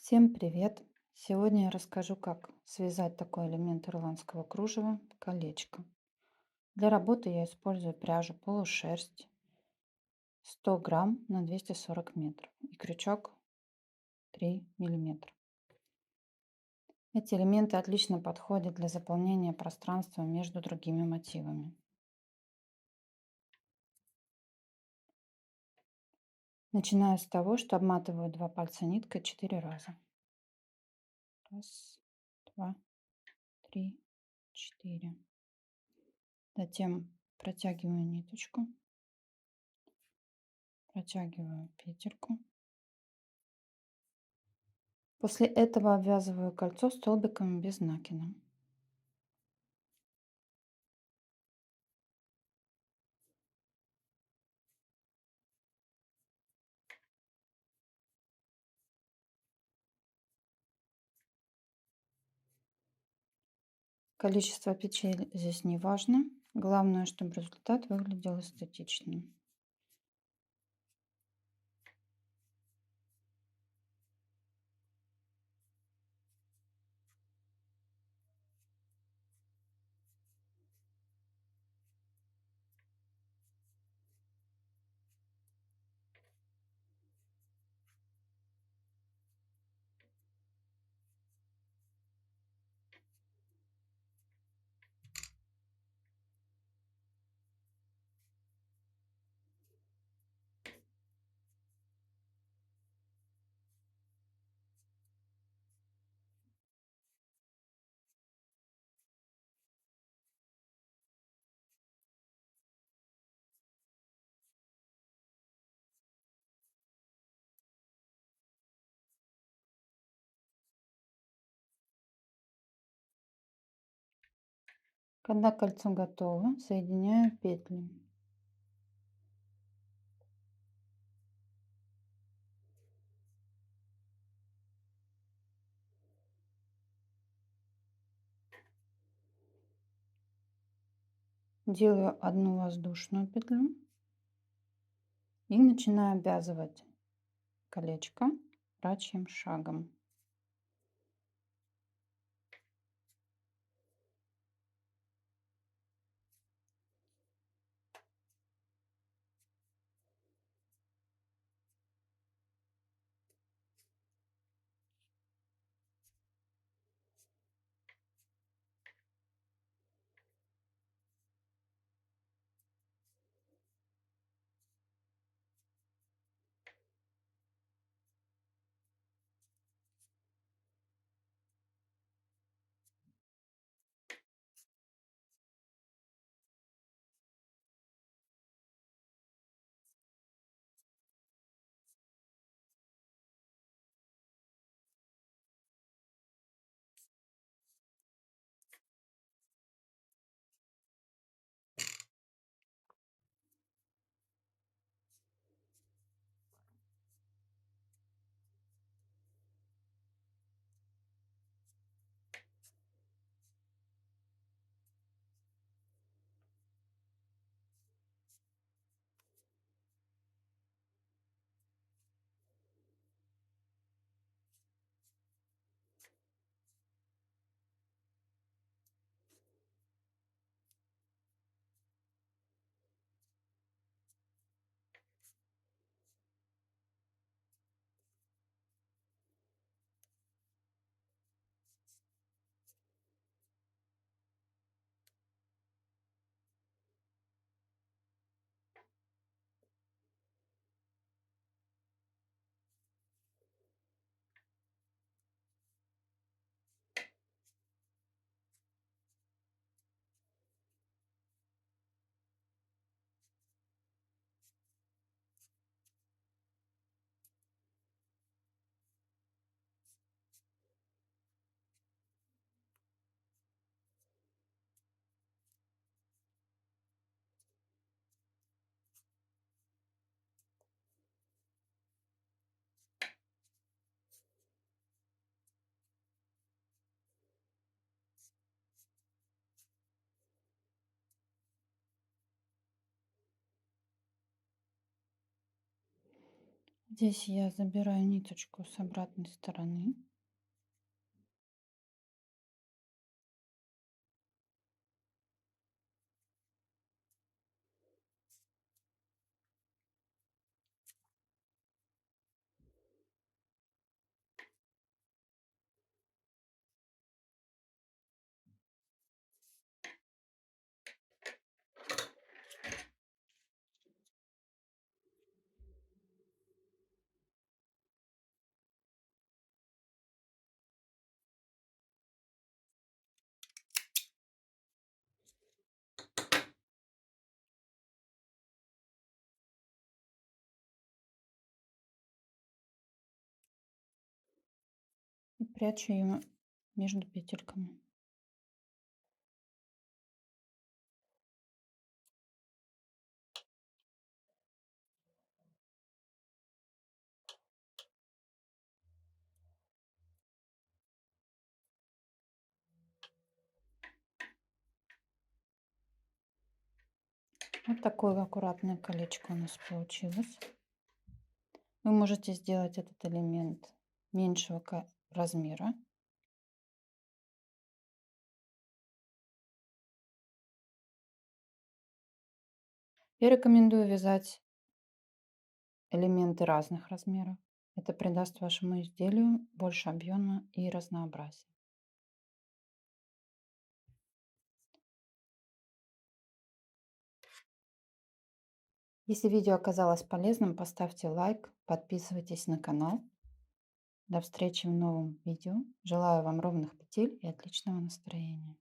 Всем привет! Сегодня я расскажу, как связать такой элемент ирландского кружева– колечко. Для работы я использую пряжу полушерсть 100 грамм на 240 метров и крючок 3 миллиметра. Эти элементы отлично подходят для заполнения пространства между другими мотивами. Начинаю с того, что обматываю два пальца ниткой 4 раза. Раз, два, три, четыре. Затем протягиваю ниточку, протягиваю петельку. После этого обвязываю кольцо столбиком без накида. Количество петель здесь не важно. Главное, чтобы результат выглядел эстетичным. Когда кольцо готово, соединяю петли. Делаю одну воздушную петлю и начинаю обвязывать колечко рачьим шагом. Здесь я забираю ниточку с обратной стороны и прячу ее между петельками. Вот такое аккуратное колечко у нас получилось. Вы можете сделать этот элемент меньшего размера. Я рекомендую вязать элементы разных размеров. Это придаст вашему изделию больше объема и разнообразия. Если видео оказалось полезным, поставьте лайк, подписывайтесь на канал. До встречи в новом видео. Желаю вам ровных петель и отличного настроения.